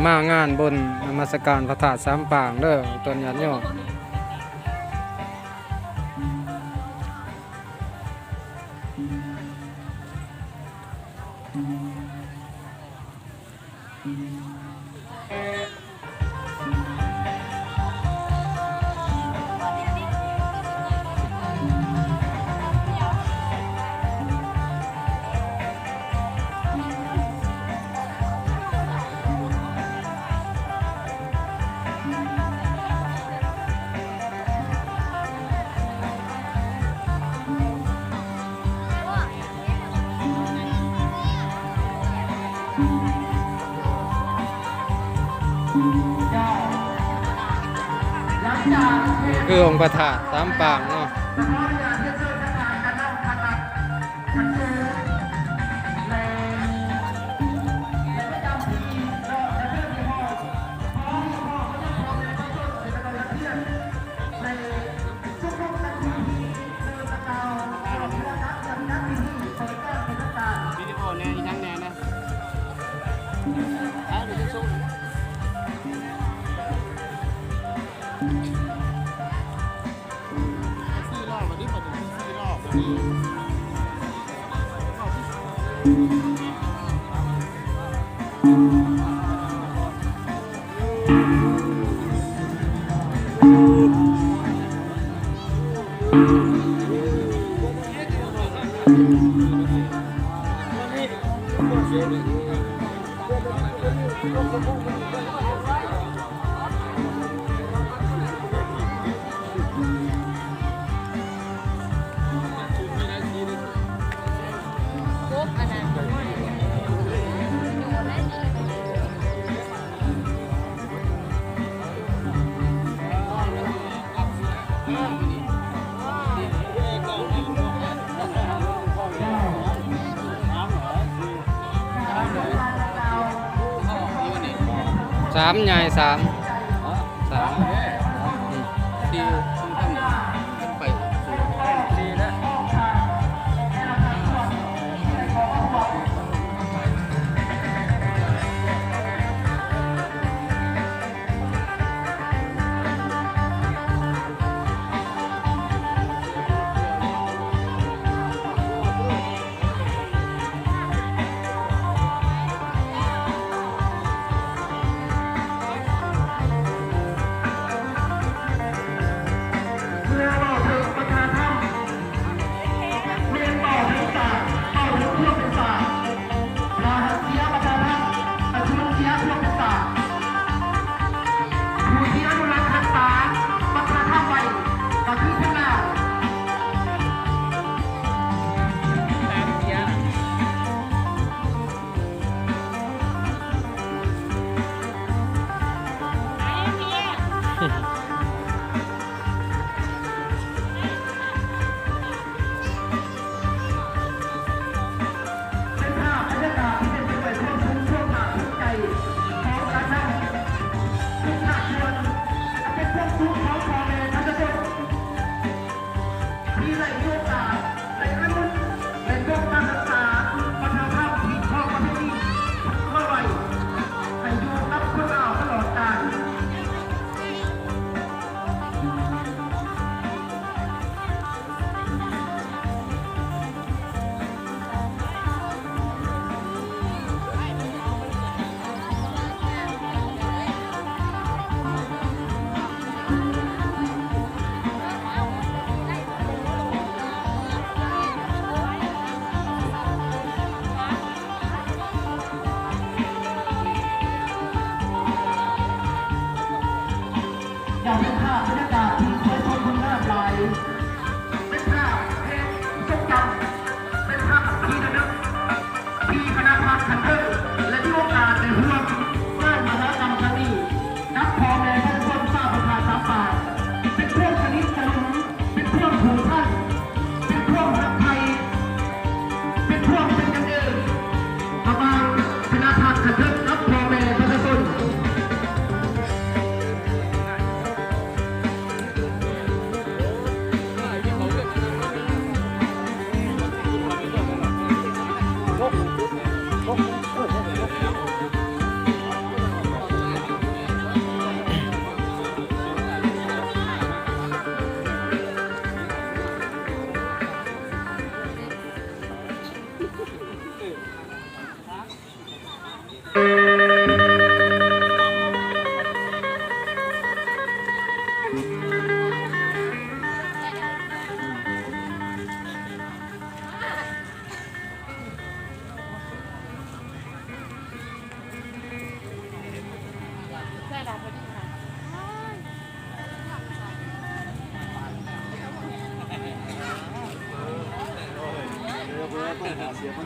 มางานบนนมัสการพระธาตุสามปางเด้อต้นญาติโยมคือองค์พระธาตุสามปางเนาะวิดีโอแน่ยังแน่นะดูจะสู้4 รอบวันนี้มาถึง4 รอบวันนี้สามใหญ่สามที่ท่านไปดีนะ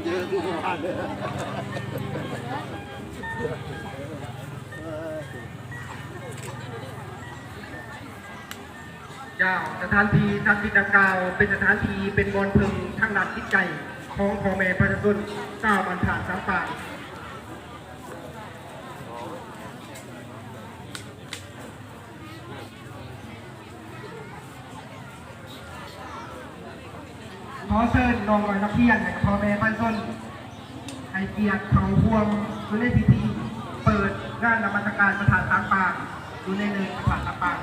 เยอะทุกบ้านเลย เจ้าสถานที่ศักดิ์สิทธิ์ดังกล่าวเป็นสถานที่เป็นบอนพึงทางด้านจิตใจของพ่อแม่ประชาชนชาวบ้านผาสามป่างขอเชิญน้องหน่อยนักเรียนและพ่อแม่ประชาชนให้เกียรติเขาพวงอยู่ในพิธีเปิดงานนมัสการประธานสามป่างอยู่ในเนินประธานสามป่าง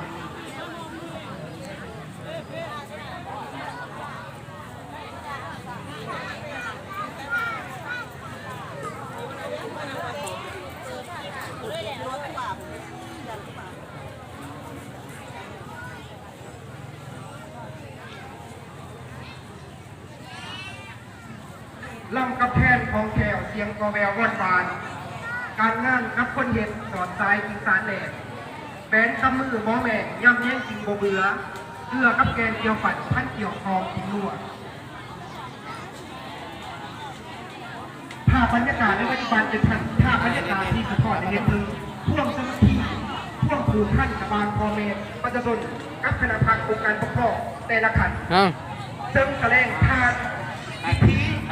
ลำกับแทนของแถวเสียงกอแวววอนวานการงานกับคนเห็นสอนสายกินสารแหลกแบนตำมือหมอแม่ย่ำแย่งกินโบเบือเลือกับแกงเกี่ยวฝันพันเกี่ยวคองกินนัวภาพบรรยากาศในปัจจุบันเป็นภาพบรรยากาศที่สะท้อนในเรื่องท่วมสมาธิท่วมผูกท่านกับบางพ่อแม่ประชาชนกับคณะพักองค์การปกครองแต่ละขัน เอ้า ซึ่งแสดงทานพิธี